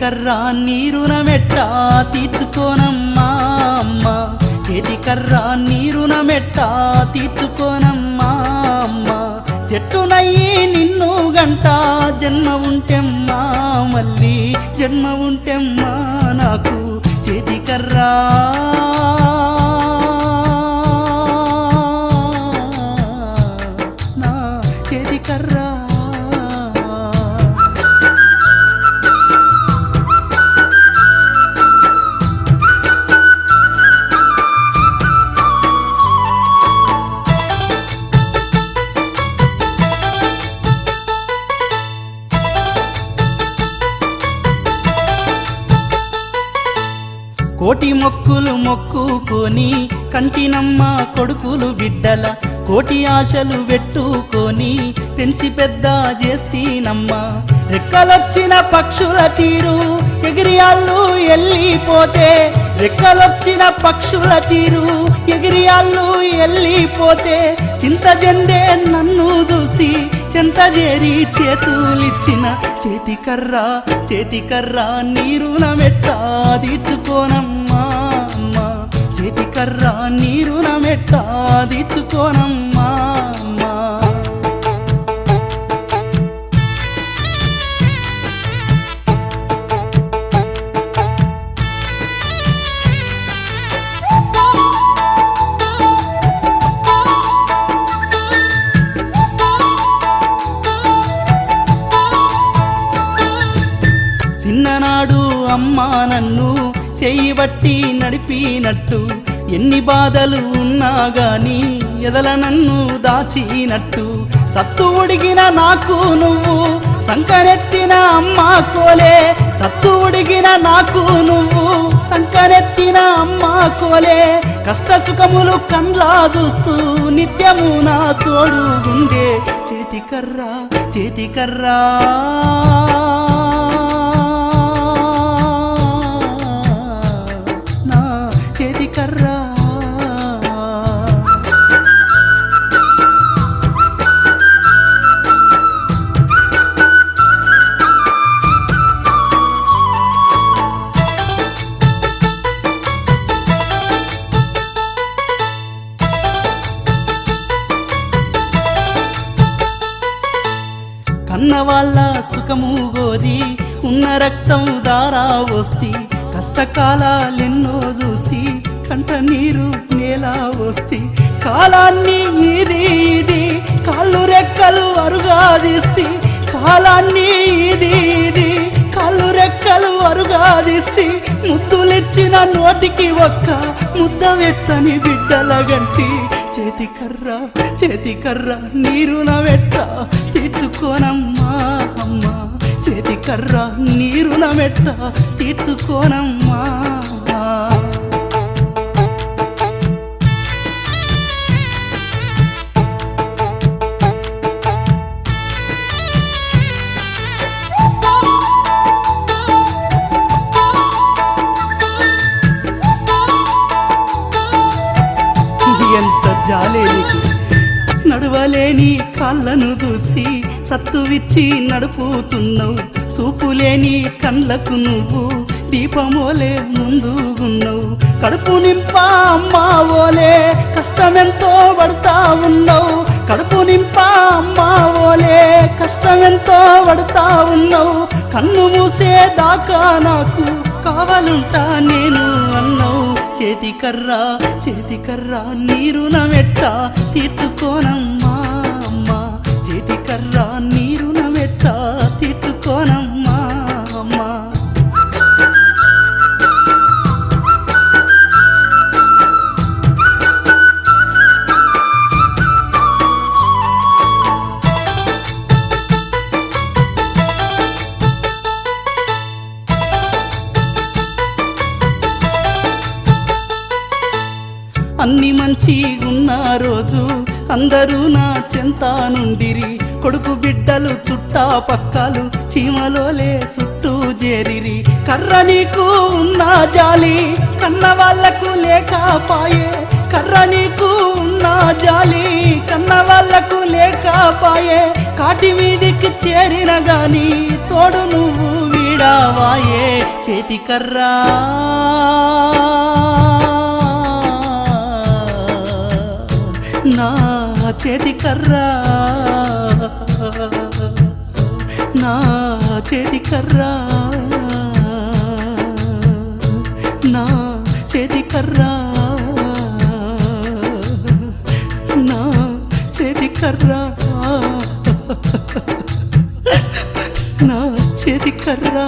చేతికర్రా నీరునమెట్టా తీర్చుకోనమ్మా అమ్మ చేతికర్రా నీరునమెట్టా తీర్చుకోనమ్మా అమ్మ చెట్టునయ్యి నిన్ను గంట జన్మ ఉంటెమ్మా మళ్ళీ జన్మ ఉంటెమ్మా నాకు చేతికర్రా నా చేతికర్రా కోటి మొక్కులు మొక్కుకొని కంటినమ్మ కొడుకులు బిడ్డల కోటి ఆశలు పెట్టుకొని పెంచి పెద్ద చేస్తీనమ్మా రెక్కలొచ్చిన పక్షుల తీరు ఎగిరియాళ్ళు ఎల్లిపోతే రెక్కలొచ్చిన పక్షుల తీరు ఎగిరియాళ్ళు ఎల్లిపోతే చింత చెందే నన్ను చూసి చెంత చేరి చేతులిచ్చిన చేతికర్రా నీరునమెట్టా తీర్చుకోనమ్మా అమ్మ చేతికర్రా నీరునమెట్టా తీర్చుకోనమ్మా అమ్మ చిన్ననాడు అమ్మా నన్ను చెయ్యిబట్టి నడిపినట్టు ఎన్ని బాధలు ఉన్నా గాని ఎదల నన్ను దాచినట్టు సత్తు ఉడిగిన నాకు నువ్వు సంకనెత్తిన అమ్మా కోలే సత్తు ఉడిగిన నాకు నువ్వు సంకనెత్తిన అమ్మా కోలే కష్ట సుఖములు కండ్లా చూస్తూ నిత్యము నా తోడు ఉండే చేతికర్రా నా చేతికర్రా కన్నవాళ్ళ సుఖము గోరి ఉన్న రక్తం దారా వస్తి కష్టకాలెన్నో చూసి కంట నీరు నేల వస్తి కాలాన్ని ఇది కాళ్ళు రెక్కలు అరుగాదిస్తి కాలాన్ని ఇది కాళ్ళు రెక్కలు అరుగాదిస్తి ముద్దులిచ్చిన నోటికి ఒక్క ముద్ద వెచ్చని బిడ్డల గంటి చేతికర్రా నీరునమెట్టా తీర్చుకోనమ్మా అమ్మ చేతికర్రా నీరునమెట్టా తీర్చుకోనమ్మా ఎంత జాలే నీకు నడవలేని కాళ్ళను దూసి సత్తువిచ్చి నడుపుతున్నావు చూపులేని కళ్ళకు నువ్వు దీపమోలే ముందుగున్నావు కడుపు నింపా అమ్మా ఓలే కష్టమెంతో పడుతా ఉన్నావు కడుపు నింపా అమ్మా ఓలే కష్టమెంతో పడుతా ఉన్నావు కన్ను మూసేదాకా నాకు కావాలంటా నేను అన్నావు చేతికర్రా నీరునమెట్టా తీర్చుకోనమ్మా అమ్మ చేతికర్రా నీరునమెట్టా తీర్చుకోనమ్మా అమ్మ అన్ని మంచిగున్న రోజు అందరూ నా చెంత నుండిరి కొడుకు బిడ్డలు చుట్టా పక్కలు చీమలోలే చుట్టూ చేరిరి కర్ర నీకు ఉన్న జాలి కన్న వాళ్ళకు లేకపాయే కర్ర నీకు ఉన్న జాలి కన్న వాళ్ళకు లేకపాయే కాటి మీదికి చేరిన గాని తోడు నువ్వు వీడ ఇచ్చావాయే చేతి కర్రా నా చేతి కర్రా నా చేతి కర్రా నా చేతి కర్రా నా చేతి కర్రా నా చేతి కర్రా